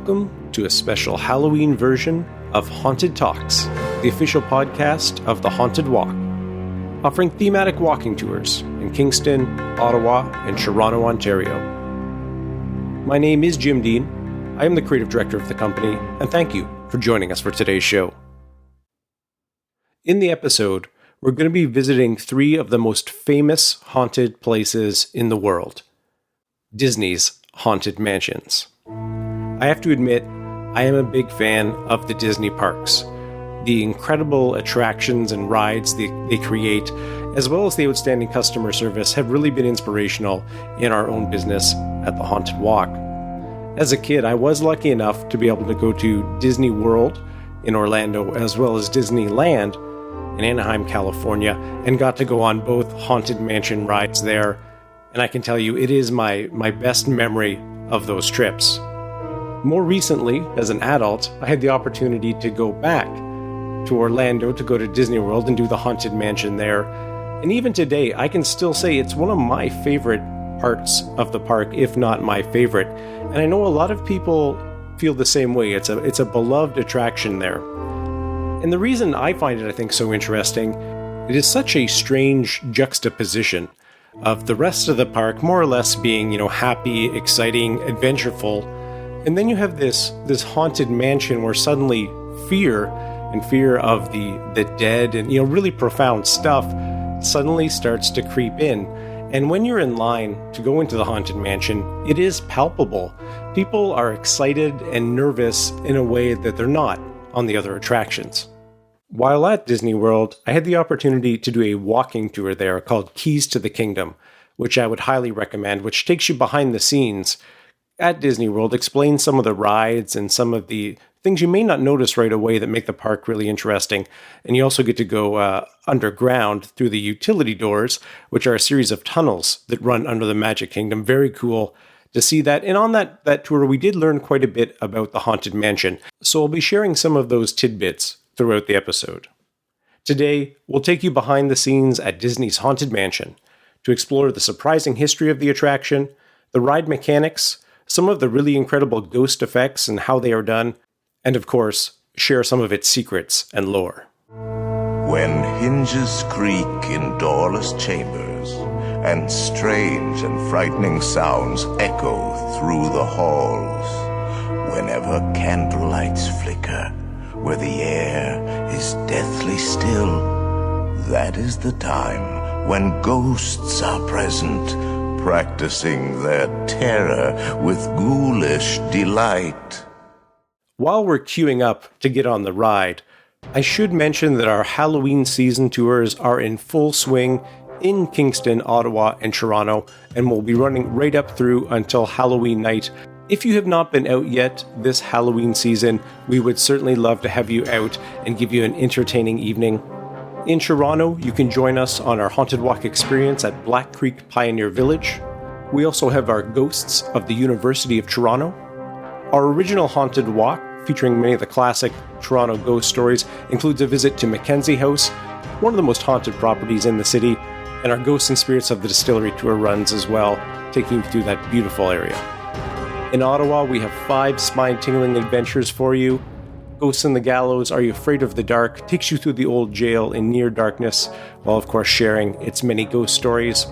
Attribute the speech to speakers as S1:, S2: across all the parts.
S1: Welcome to a special Halloween version of Haunted Talks, the official podcast of The Haunted Walk, offering thematic walking tours in Kingston, Ottawa, and Toronto, Ontario. My name is Jim Dean. I am the creative director of the company, and thank you for joining us for today's show. In the episode, we're going to be visiting three of the most famous haunted places in the world: Disney's haunted mansions. I have to admit, I am a big fan of the Disney parks. The incredible attractions and rides they create, as well as the outstanding customer service, have really been inspirational in our own business at the Haunted Walk. As a kid, I was lucky enough to be able to go to Disney World in Orlando, as well as Disneyland in Anaheim, California, and got to go on both Haunted Mansion rides there. And I can tell you, it is my best memory of those trips. More recently, as an adult, I had the opportunity to go back to Orlando to go to Disney World and do the Haunted Mansion there. And even today, I can still say it's one of my favorite parts of the park, if not my favorite. And I know a lot of people feel the same way. It's a beloved attraction there. And the reason I find it, I think, so interesting, it is such a strange juxtaposition of the rest of the park more or less being, happy, exciting, adventureful. And then you have this haunted mansion where suddenly fear of the dead and really profound stuff suddenly starts to creep in. And when you're in line to go into the haunted mansion, it is palpable. People are excited and nervous in a way that they're not on the other attractions. While at Disney World, I had the opportunity to do a walking tour there called Keys to the Kingdom, which I would highly recommend, which takes you behind the scenes at Disney World, explains some of the rides and some of the things you may not notice right away that make the park really interesting. And you also get to go underground through the utility doors, which are a series of tunnels that run under the Magic Kingdom. Very cool to see that. And on that tour, we did learn quite a bit about the Haunted Mansion. So I'll be sharing some of those tidbits throughout the episode. Today, we'll take you behind the scenes at Disney's Haunted Mansion to explore the surprising history of the attraction, the ride mechanics, some of the really incredible ghost effects and how they are done, and of course, share some of its secrets and lore.
S2: When hinges creak in doorless chambers, and strange and frightening sounds echo through the halls, whenever candlelights flicker, where the air is deathly still, that is the time when ghosts are present, practicing their terror with ghoulish delight.
S1: While we're queuing up to get on the ride, I should mention that our Halloween season tours are in full swing in Kingston, Ottawa, and Toronto, and will be running right up through until Halloween night. If you have not been out yet this Halloween season, we would certainly love to have you out and give you an entertaining evening. In Toronto, you can join us on our Haunted Walk experience at Black Creek Pioneer Village. We also have our Ghosts of the University of Toronto. Our original Haunted Walk, featuring many of the classic Toronto ghost stories, includes a visit to Mackenzie House, one of the most haunted properties in the city, and our Ghosts and Spirits of the Distillery tour runs as well, taking you through that beautiful area. In Ottawa, we have 5 spine-tingling adventures for you. Ghosts in the Gallows, Are You Afraid of the Dark? Takes you through the old jail in near darkness, while of course sharing its many ghost stories.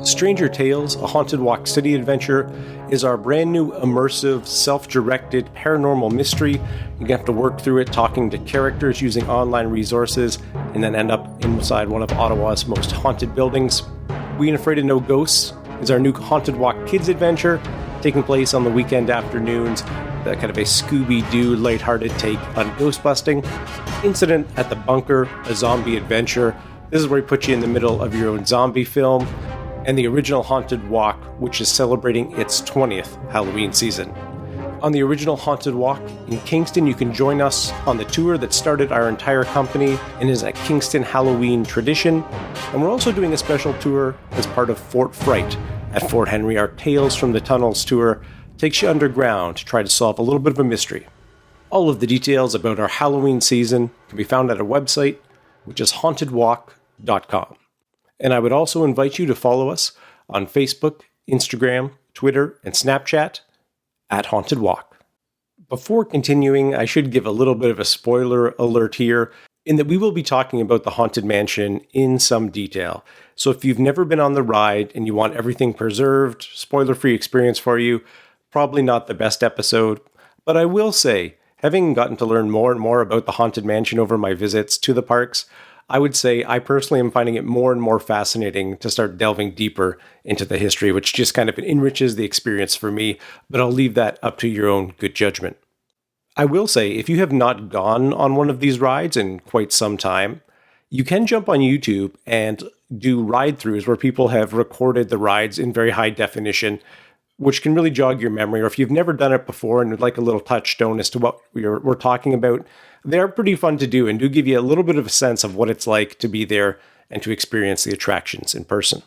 S1: Stranger Tales, a Haunted Walk City adventure, is our brand new immersive, self-directed paranormal mystery. You have to work through it, talking to characters using online resources, and then end up inside one of Ottawa's most haunted buildings. We Ain't Afraid of No Ghosts is our new Haunted Walk Kids adventure, taking place on the weekend afternoons. That kind of a Scooby-Doo lighthearted take on ghost busting. Incident at the Bunker, a zombie adventure. This is where we put you in the middle of your own zombie film. And the original Haunted Walk, which is celebrating its 20th Halloween season. On the original Haunted Walk in Kingston, you can join us on the tour that started our entire company and is a Kingston Halloween tradition. And we're also doing a special tour as part of Fort Fright at Fort Henry. Our Tales from the Tunnels tour takes you underground to try to solve a little bit of a mystery. All of the details about our Halloween season can be found at our website, which is hauntedwalk.com. And I would also invite you to follow us on Facebook, Instagram, Twitter, and Snapchat at Haunted Walk. Before continuing, I should give a little bit of a spoiler alert here, in that we will be talking about the Haunted Mansion in some detail. So if you've never been on the ride and you want everything preserved, spoiler-free experience for you, probably not the best episode. But I will say, having gotten to learn more and more about the Haunted Mansion over my visits to the parks, I would say I personally am finding it more and more fascinating to start delving deeper into the history, which just kind of enriches the experience for me, but I'll leave that up to your own good judgment. I will say, if you have not gone on one of these rides in quite some time, you can jump on YouTube and do ride-throughs where people have recorded the rides in very high definition, which can really jog your memory. Or if you've never done it before and would like a little touchstone as to what we're talking about, they're pretty fun to do and do give you a little bit of a sense of what it's like to be there and to experience the attractions in person.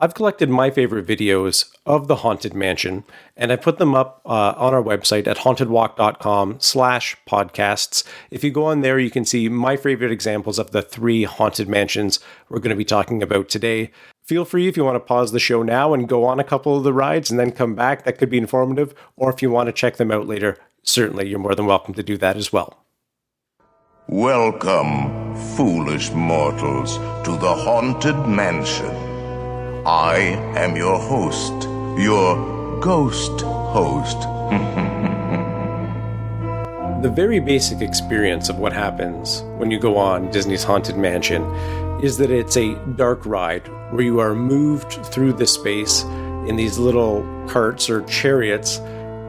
S1: I've collected my favorite videos of the Haunted Mansion, and I put them up on our website at hauntedwalk.com/podcasts. If you go on there, you can see my favorite examples of the 3 haunted mansions we're going to be talking about today. Feel free if you want to pause the show now and go on a couple of the rides and then come back. That could be informative. Or if you want to check them out later, certainly you're more than welcome to do that as well.
S2: Welcome, foolish mortals, to the Haunted Mansion. I am your host, your ghost host.
S1: The very basic experience of what happens when you go on Disney's Haunted Mansion is that it's a dark ride where you are moved through the space in these little carts or chariots,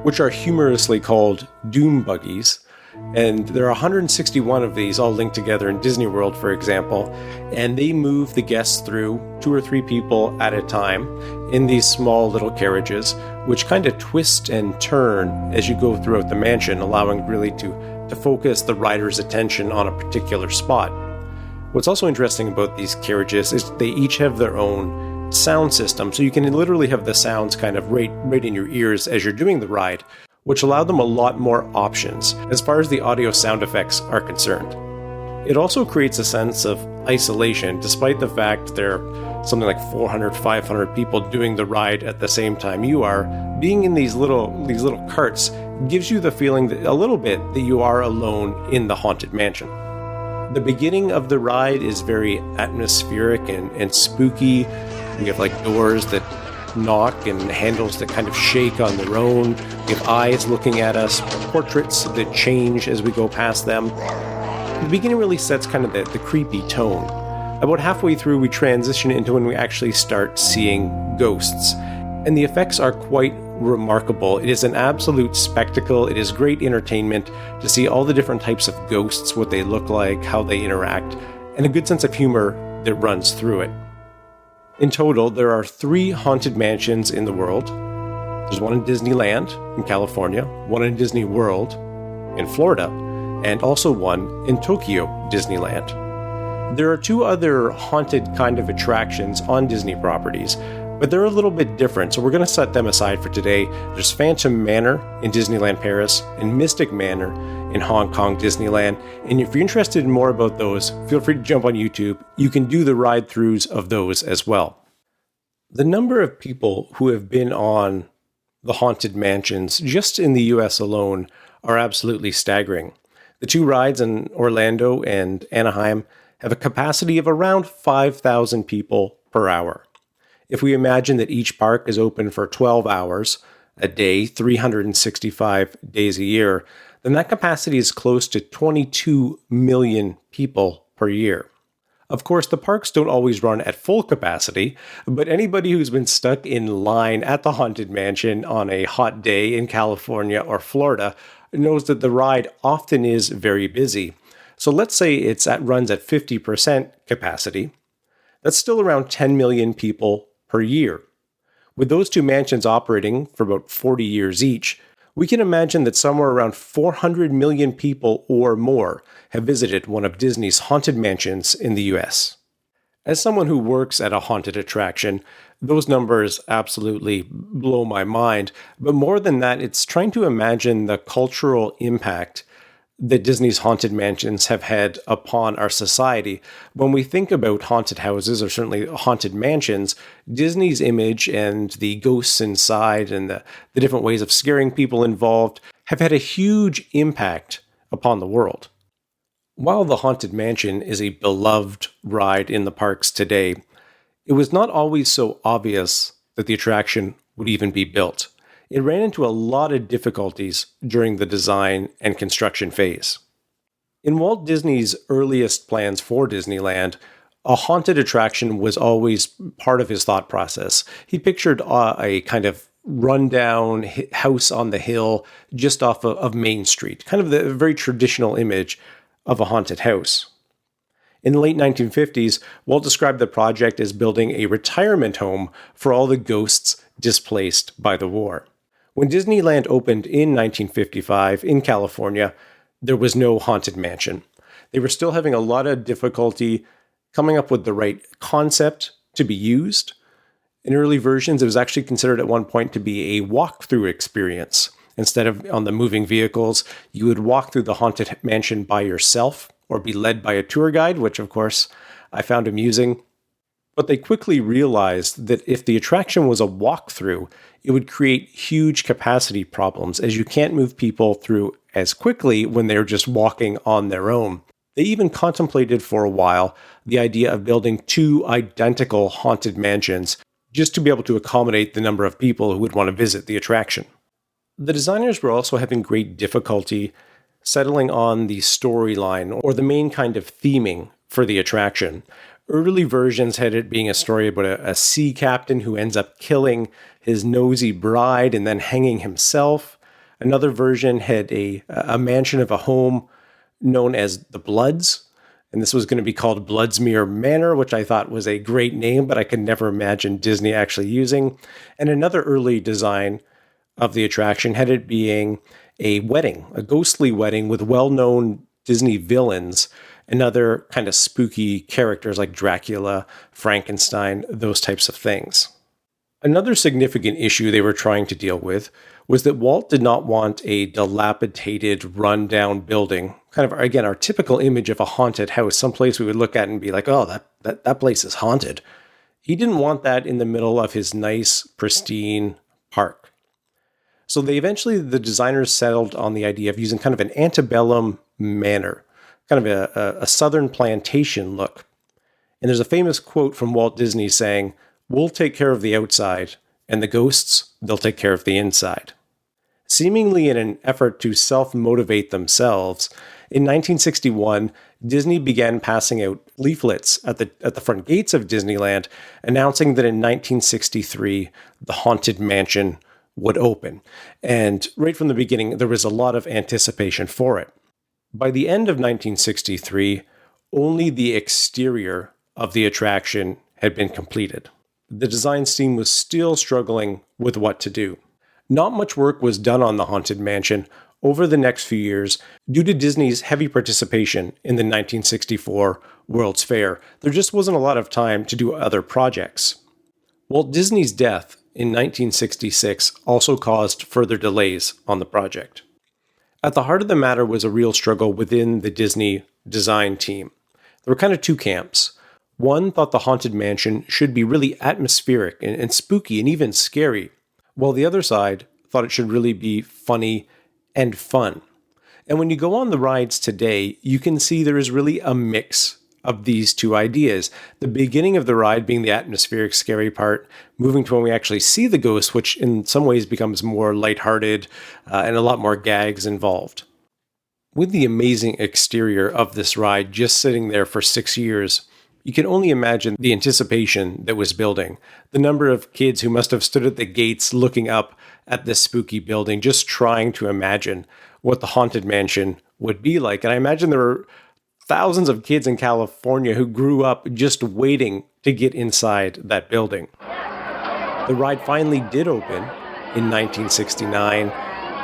S1: which are humorously called Doom Buggies. And there are 161 of these all linked together in Disney World, for example, and they move the guests through 2 or 3 people at a time in these small little carriages, which kind of twist and turn as you go throughout the mansion, allowing really to focus the rider's attention on a particular spot. What's also interesting about these carriages is they each have their own sound system, so you can literally have the sounds kind of right in your ears as you're doing the ride, which allow them a lot more options as far as the audio sound effects are concerned. It also creates a sense of isolation, despite the fact there are something like 400, 500 people doing the ride at the same time you are. Being in these little carts gives you the feeling that a little bit that you are alone in the Haunted Mansion. The beginning of the ride is very atmospheric and spooky. You have like doors that knock and handles that kind of shake on their own. We have eyes looking at us, portraits that change as we go past them. The beginning really sets kind of the creepy tone. About halfway through, we transition into when we actually start seeing ghosts. And the effects are quite remarkable. It is an absolute spectacle. It is great entertainment to see all the different types of ghosts, what they look like, how they interact, and a good sense of humor that runs through it. In total, there are 3 haunted mansions in the world. There's one in Disneyland in California, one in Disney World in Florida, and also one in Tokyo Disneyland. There are 2 other haunted kind of attractions on Disney properties, but they're a little bit different, so we're going to set them aside for today. There's Phantom Manor in Disneyland Paris and Mystic Manor in Hong Kong Disneyland, and if you're interested in more about those, feel free to jump on YouTube. You can do the ride-throughs of those as well. The number of people who have been on the Haunted Mansions just in the US alone are absolutely staggering. The 2 rides in Orlando and Anaheim have a capacity of around 5,000 people per hour. If we imagine that each park is open for 12 hours a day, 365 days a year, then that capacity is close to 22 million people per year. Of course, the parks don't always run at full capacity, but anybody who's been stuck in line at the Haunted Mansion on a hot day in California or Florida knows that the ride often is very busy. So let's say runs at 50% capacity. That's still around 10 million people per year. With those 2 mansions operating for about 40 years each, we can imagine that somewhere around 400 million people or more have visited one of Disney's haunted mansions in the US. As someone who works at a haunted attraction, those numbers absolutely blow my mind. But more than that, it's trying to imagine the cultural impact that Disney's haunted mansions have had upon our society. When we think about haunted houses, or certainly haunted mansions, Disney's image and the ghosts inside and the different ways of scaring people involved have had a huge impact upon the world. While the Haunted Mansion is a beloved ride in the parks today, it was not always so obvious that the attraction would even be built. It ran into a lot of difficulties during the design and construction phase. In Walt Disney's earliest plans for Disneyland, a haunted attraction was always part of his thought process. He pictured a kind of rundown house on the hill just off of Main Street, kind of the very traditional image of a haunted house. In the late 1950s, Walt described the project as building a retirement home for all the ghosts displaced by the war. When Disneyland opened in 1955 in California, there was no haunted mansion. They were still having a lot of difficulty coming up with the right concept to be used. In early versions, it was actually considered at one point to be a walk-through experience. Instead of on the moving vehicles, you would walk through the haunted mansion by yourself or be led by a tour guide, which of course I found amusing. But they quickly realized that if the attraction was a walkthrough, it would create huge capacity problems as you can't move people through as quickly when they're just walking on their own. They even contemplated for a while the idea of building two identical haunted mansions just to be able to accommodate the number of people who would want to visit the attraction. The designers were also having great difficulty settling on the storyline or the main kind of theming for the attraction. Early versions had it being a story about a sea captain who ends up killing his nosy bride and then hanging himself. Another version had a mansion of a home known as the Bloods, and this was going to be called Bloodsmere Manor, which I thought was a great name, but I could never imagine Disney actually using. And another early design of the attraction had it being a wedding, a ghostly wedding with well-known Disney villains and other kind of spooky characters like Dracula, Frankenstein, those types of things. Another significant issue they were trying to deal with was that Walt did not want a dilapidated, rundown building, kind of, again, our typical image of a haunted house, someplace we would look at and be like, oh, that place is haunted. He didn't want that in the middle of his nice, pristine park. So the designers settled on the idea of using kind of an antebellum manor, kind of a southern plantation look. And there's a famous quote from Walt Disney saying, "We'll take care of the outside, and the ghosts, they'll take care of the inside." Seemingly in an effort to self-motivate themselves, in 1961, Disney began passing out leaflets at the front gates of Disneyland, announcing that in 1963, the Haunted Mansion would open. And right from the beginning, there was a lot of anticipation for it. By the end of 1963, only the exterior of the attraction had been completed. The design team was still struggling with what to do. Not much work was done on the Haunted Mansion over the next few years due to Disney's heavy participation in the 1964 World's Fair. There just wasn't a lot of time to do other projects. Walt Disney's death in 1966 also caused further delays on the project. At the heart of the matter was a real struggle within the Disney design team. There were kind of two camps. One thought the Haunted Mansion should be really atmospheric and spooky and even scary, while the other side thought it should really be funny and fun. And when you go on the rides today, you can see there is really a mix of these two ideas. The beginning of the ride being the atmospheric, scary part, moving to when we actually see the ghost, which in some ways becomes more lighthearted and a lot more gags involved. With the amazing exterior of this ride just sitting there for 6 years, you can only imagine the anticipation that was building. The number of kids who must have stood at the gates looking up at this spooky building, just trying to imagine what the Haunted Mansion would be like. And I imagine there were thousands of kids in California who grew up just waiting to get inside that building. The ride finally did open in 1969,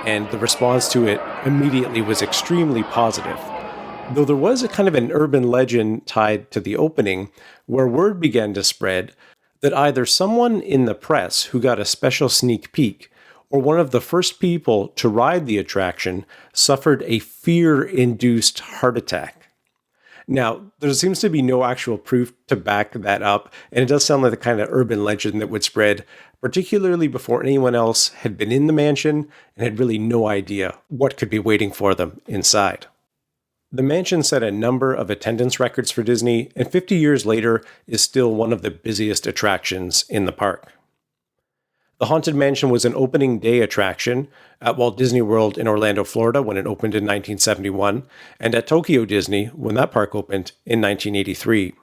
S1: and the response to it immediately was extremely positive. Though there was a kind of an urban legend tied to the opening, where word began to spread that either someone in the press who got a special sneak peek or one of the first people to ride the attraction suffered a fear-induced heart attack. Now, there seems to be no actual proof to back that up, and it does sound like the kind of urban legend that would spread, particularly before anyone else had been in the mansion and had really no idea what could be waiting for them inside. The mansion set a number of attendance records for Disney, and 50 years later is still one of the busiest attractions in the park. The Haunted Mansion was an opening day attraction at Walt Disney World in Orlando, Florida when it opened in 1971, and at Tokyo Disney when that park opened in 1983.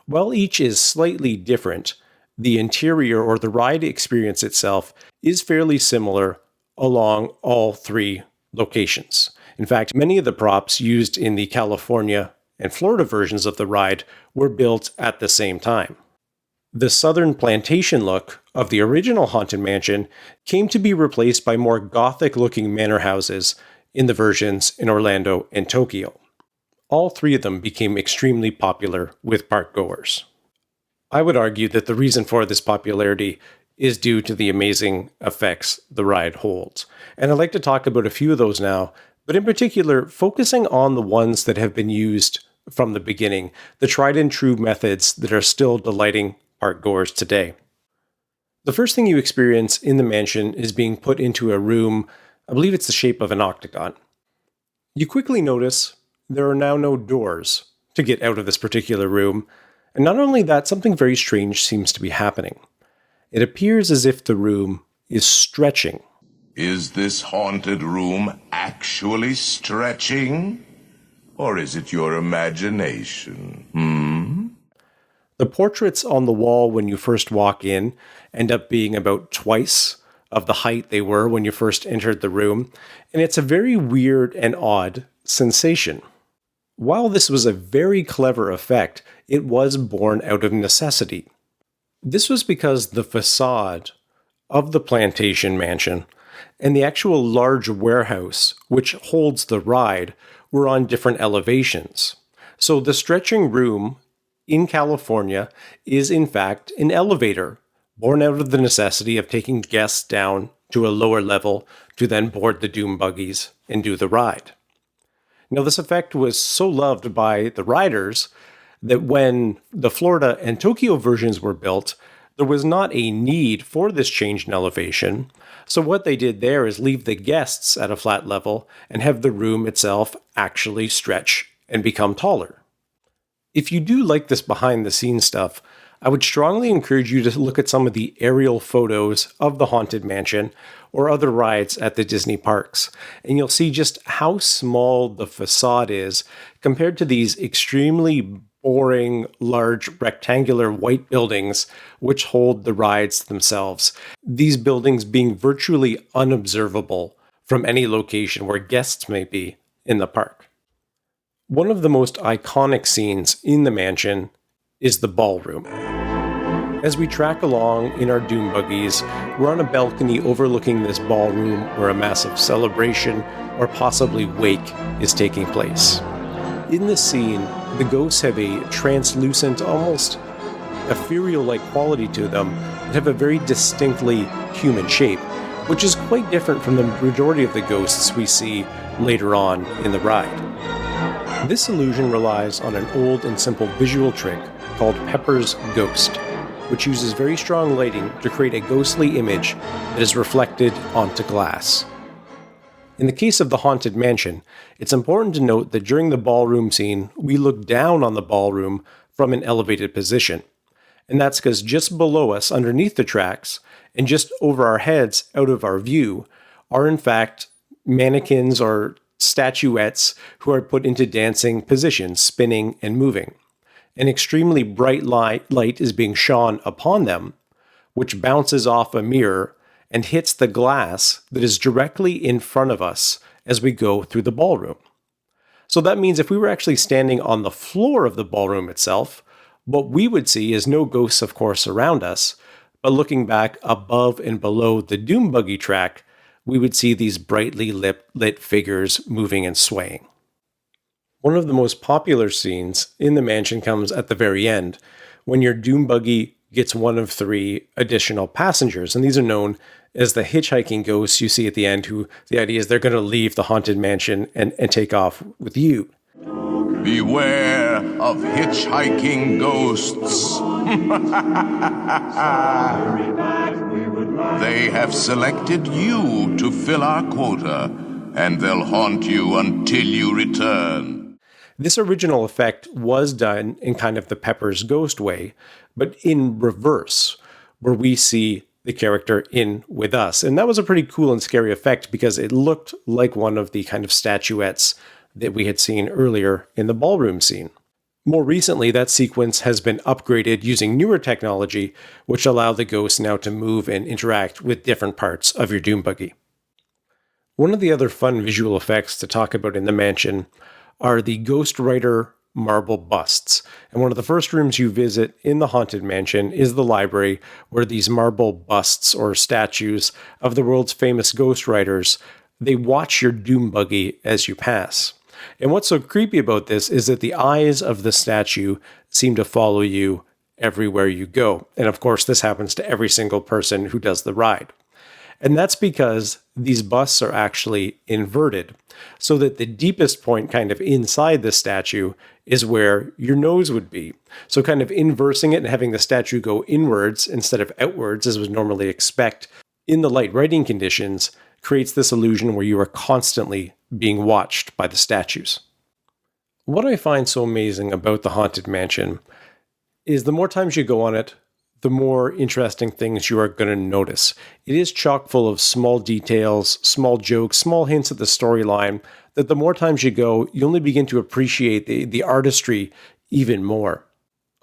S1: While each is slightly different, the interior or the ride experience itself is fairly similar along all three locations. In fact, many of the props used in the California and Florida versions of the ride were built at the same time. The southern plantation look of the original Haunted Mansion came to be replaced by more gothic-looking manor houses in the versions in Orlando and Tokyo. All three of them became extremely popular with park-goers. I would argue that the reason for this popularity is due to the amazing effects the ride holds. And I'd like to talk about a few of those now, but in particular, focusing on the ones that have been used from the beginning, the tried and true methods that are still delighting park-goers today. The first thing you experience in the mansion is being put into a room, I believe it's the shape of an octagon. You quickly notice there are now no doors to get out of this particular room, and not only that, something very strange seems to be happening. It appears as if the room is stretching.
S2: Is this haunted room actually stretching? Or is it your imagination?
S1: The portraits on the wall when you first walk in end up being about twice of the height they were when you first entered the room, and it's a very weird and odd sensation. While this was a very clever effect, it was born out of necessity. This was because the facade of the plantation mansion and the actual large warehouse which holds the ride were on different elevations. So the stretching room in California is in fact an elevator, born out of the necessity of taking guests down to a lower level to then board the Doom Buggies and do the ride. Now, this effect was so loved by the riders that when the Florida and Tokyo versions were built, there was not a need for this change in elevation. So what they did there is leave the guests at a flat level and have the room itself actually stretch and become taller. If you do like this behind-the-scenes stuff, I would strongly encourage you to look at some of the aerial photos of the Haunted Mansion or other rides at the Disney parks, and you'll see just how small the facade is compared to these extremely boring, large, rectangular white buildings which hold the rides themselves. These buildings being virtually unobservable from any location where guests may be in the park. One of the most iconic scenes in the mansion is the ballroom. As we track along in our Doom Buggies, we're on a balcony overlooking this ballroom where a massive celebration or possibly wake is taking place. In this scene, the ghosts have a translucent, almost ethereal-like quality to them that have a very distinctly human shape, which is quite different from the majority of the ghosts we see later on in the ride. This illusion relies on an old and simple visual trick called Pepper's Ghost, which uses very strong lighting to create a ghostly image that is reflected onto glass. In the case of the Haunted Mansion, it's important to note that during the ballroom scene, we look down on the ballroom from an elevated position. And that's because just below us, underneath the tracks, and just over our heads, out of our view, are in fact mannequins or statuettes who are put into dancing positions, spinning and moving. An extremely bright light is being shone upon them, which bounces off a mirror and hits the glass that is directly in front of us as we go through the ballroom. So that means if we were actually standing on the floor of the ballroom itself, what we would see is no ghosts, of course, around us, but looking back above and below the Doom Buggy track, we would see these brightly lit figures moving and swaying. One of the most popular scenes in the mansion comes at the very end, when your Doom Buggy gets one of 3 additional passengers, and these are known as the hitchhiking ghosts you see at the end, who the idea is they're going to leave the Haunted Mansion and take off with you.
S2: Beware of hitchhiking ghosts. They have selected you to fill our quota, and they'll haunt you until you return.
S1: This original effect was done in kind of the Pepper's Ghost way, but in reverse, where we see the character in with us. And that was a pretty cool and scary effect because it looked like one of the kind of statuettes that we had seen earlier in the ballroom scene. More recently, that sequence has been upgraded using newer technology, which allow the ghosts now to move and interact with different parts of your Doom Buggy. One of the other fun visual effects to talk about in the mansion are the Ghost Rider marble busts. And one of the first rooms you visit in the Haunted Mansion is the library, where these marble busts or statues of the world's famous Ghost Riders, they watch your Doom Buggy as you pass. And what's so creepy about this is that the eyes of the statue seem to follow you everywhere you go. And of course, this happens to every single person who does the ride. And that's because these busts are actually inverted, so that the deepest point kind of inside the statue is where your nose would be. So kind of inversing it and having the statue go inwards instead of outwards, as would normally expect in the light writing conditions, creates this illusion where you are constantly being watched by the statues. What I find so amazing about the Haunted Mansion is the more times you go on it, the more interesting things you are going to notice. It is chock full of small details, small jokes, small hints at the storyline, that the more times you go, you only begin to appreciate the artistry even more.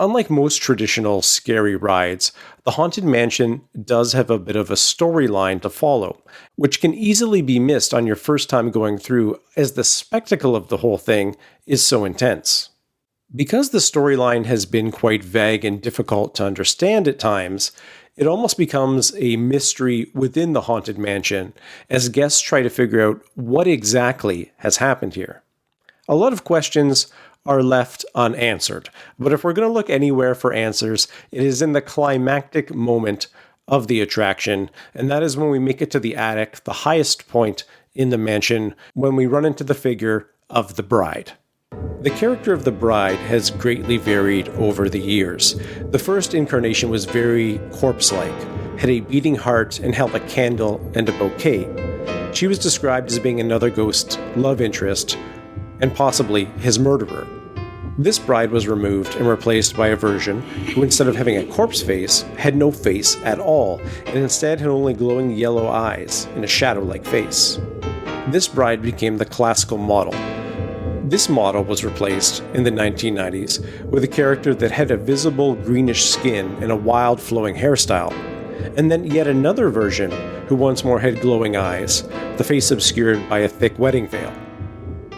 S1: Unlike most traditional scary rides, the Haunted Mansion does have a bit of a storyline to follow, which can easily be missed on your first time going through, as the spectacle of the whole thing is so intense. Because the storyline has been quite vague and difficult to understand at times, it almost becomes a mystery within the Haunted Mansion as guests try to figure out what exactly has happened here. A lot of questions are left unanswered, but if we're going to look anywhere for answers, it is in the climactic moment of the attraction, and that is when we make it to the attic, the highest point in the mansion, when we run into the figure of the bride. The character of the bride has greatly varied over the years. The first incarnation was very corpse-like, had a beating heart, and held a candle and a bouquet. She was described as being another ghost's love interest, and possibly his murderer. This bride was removed and replaced by a version who, instead of having a corpse face, had no face at all, and instead had only glowing yellow eyes and a shadow-like face. This bride became the classical model. This model was replaced in the 1990s with a character that had a visible greenish skin and a wild flowing hairstyle, and then yet another version who once more had glowing eyes, the face obscured by a thick wedding veil.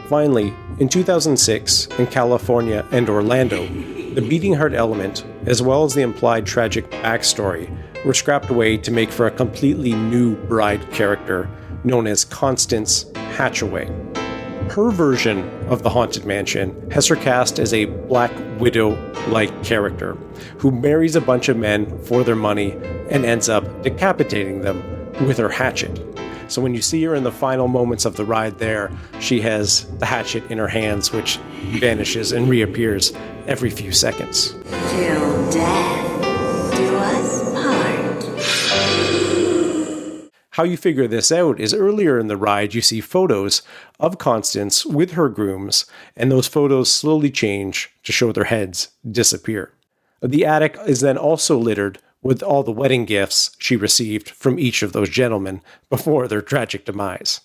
S1: Finally, in 2006, in California and Orlando, the beating heart element, as well as the implied tragic backstory, were scrapped away to make for a completely new bride character known as Constance Hatchaway. Her version of the Haunted Mansion has her cast as a Black Widow-like character who marries a bunch of men for their money and ends up decapitating them with her hatchet. So when you see her in the final moments of the ride there, she has the hatchet in her hands, which vanishes and reappears every few seconds.
S3: Till death do us part.
S1: How you figure this out is earlier in the ride you see photos of Constance with her grooms, and those photos slowly change to show their heads disappear. The attic is then also littered with all the wedding gifts she received from each of those gentlemen before their tragic demise.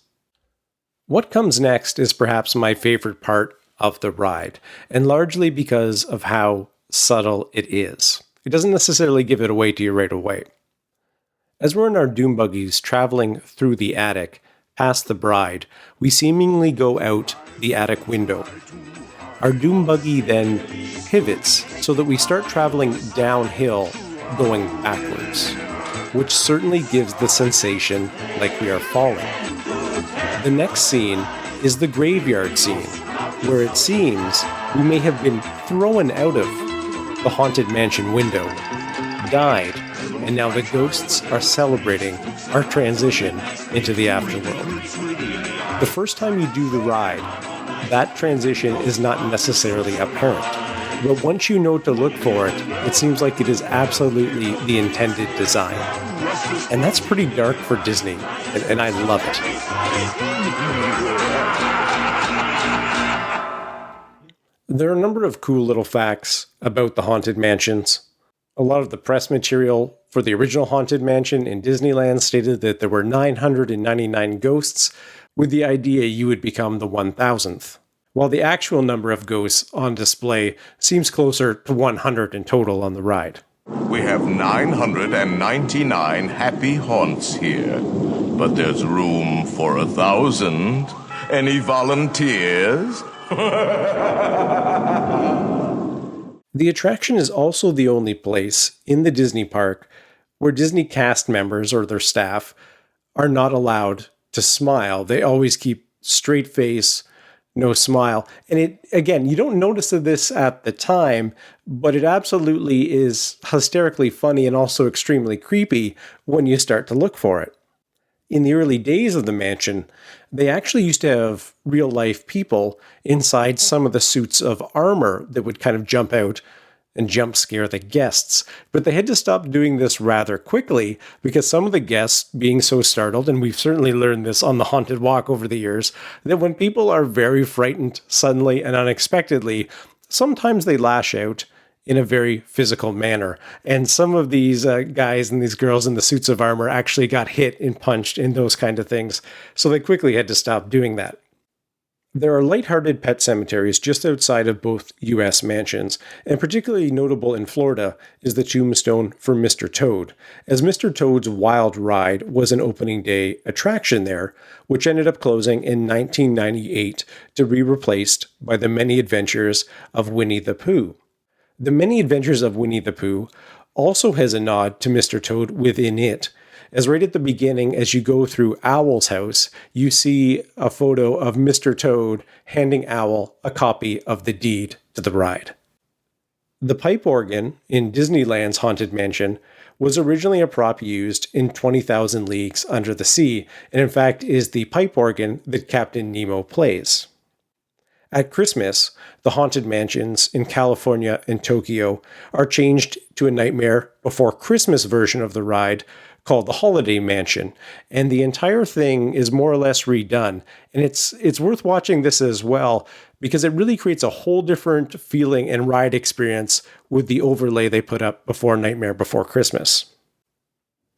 S1: What comes next is perhaps my favorite part of the ride, and largely because of how subtle it is. It doesn't necessarily give it away to you right away. As we're in our Doom Buggies traveling through the attic, past the bride, we seemingly go out the attic window. Our Doom Buggy then pivots so that we start traveling downhill, going backwards, which certainly gives the sensation like we are falling. The next scene is the graveyard scene, where it seems we may have been thrown out of the Haunted Mansion window, died, and now the ghosts are celebrating our transition into the afterworld. The first time you do the ride, that transition is not necessarily apparent. But once you know to look for it, it seems like it is absolutely the intended design. And that's pretty dark for Disney, and I love it. There are a number of cool little facts about the Haunted Mansions. A lot of the press material for the original Haunted Mansion in Disneyland stated that there were 999 ghosts, with the idea you would become the 1000th. While the actual number of ghosts on display seems closer to 100 in total on the ride.
S2: We have 999 happy haunts here, but there's room for 1,000. Any volunteers?
S1: The attraction is also the only place in the Disney park where Disney cast members or their staff are not allowed to smile. They always keep straight face, no smile. And you don't notice this at the time, but it absolutely is hysterically funny and also extremely creepy when you start to look for it. In the early days of the mansion, they actually used to have real-life people inside some of the suits of armor that would kind of jump out and jump scare the guests. But they had to stop doing this rather quickly because some of the guests being so startled, and we've certainly learned this on the Haunted Walk over the years, that when people are very frightened suddenly and unexpectedly, sometimes they lash out in a very physical manner. And some of these guys and these girls in the suits of armor actually got hit and punched and those kind of things. So they quickly had to stop doing that. There are lighthearted pet cemeteries just outside of both U.S. mansions, and particularly notable in Florida is the tombstone for Mr. Toad, as Mr. Toad's Wild Ride was an opening day attraction there, which ended up closing in 1998 to be replaced by the Many Adventures of Winnie the Pooh. The Many Adventures of Winnie the Pooh also has a nod to Mr. Toad within it, as right at the beginning, as you go through Owl's house, you see a photo of Mr. Toad handing Owl a copy of the deed to the ride. The pipe organ in Disneyland's Haunted Mansion was originally a prop used in 20,000 Leagues Under the Sea, and in fact is the pipe organ that Captain Nemo plays. At Christmas, the Haunted Mansions in California and Tokyo are changed to a Nightmare Before Christmas version of the ride called the Holiday Mansion, and the entire thing is more or less redone. And it's worth watching this as well, because it really creates a whole different feeling and ride experience with the overlay they put up before Nightmare Before Christmas.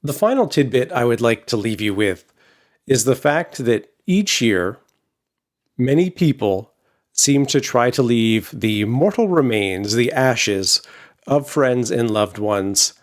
S1: The final tidbit I would like to leave you with is the fact that each year, many people seem to try to leave the mortal remains, the ashes of friends and loved ones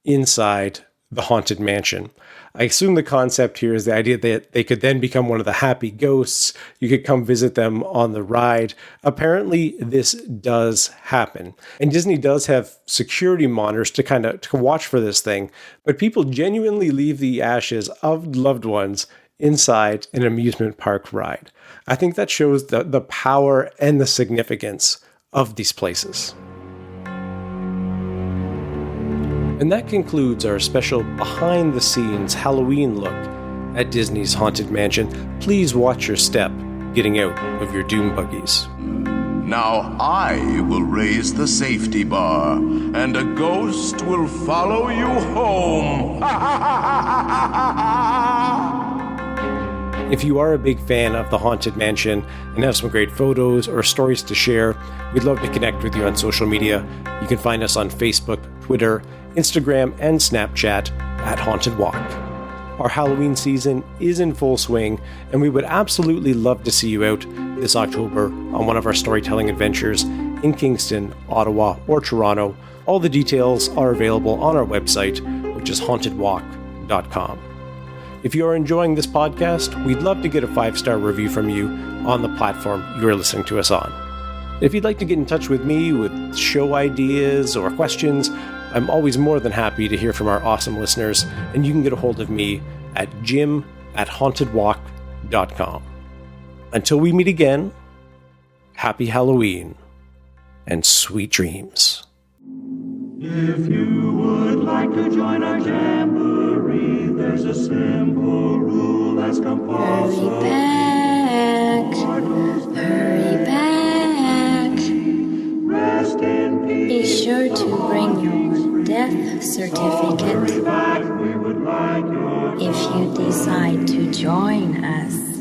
S1: inside the Haunted Mansion. I assume the concept here is the idea that they could then become one of the happy ghosts. You could come visit them on the ride. Apparently, this does happen. And Disney does have security monitors to watch for this thing. But people genuinely leave the ashes of loved ones inside an amusement park ride. I think that shows the power and the significance of these places. And that concludes our special behind-the-scenes Halloween look at Disney's Haunted Mansion. Please watch your step getting out of your Doom Buggies.
S2: Now I will raise the safety bar, and a ghost will follow you home.
S1: If you are a big fan of the Haunted Mansion and have some great photos or stories to share, we'd love to connect with you on social media. You can find us on Facebook, Twitter, Instagram, and Snapchat at Haunted Walk. Our Halloween season is in full swing, and we would absolutely love to see you out this October on one of our storytelling adventures in Kingston, Ottawa, or Toronto. All the details are available on our website, which is hauntedwalk.com. If you are enjoying this podcast, we'd love to get a 5-star review from you on the platform you are listening to us on. If you'd like to get in touch with me with show ideas or questions, I'm always more than happy to hear from our awesome listeners, and you can get a hold of me at jim@hauntedwalk.com. Until we meet again, happy Halloween and sweet dreams.
S4: If you would like to join our jamboree, there's a simple rule that's compulsory.
S5: back. Hurry back.
S4: Rest in peace.
S5: Be sure to bring your death certificate
S4: We would like your
S5: if you decide to join us.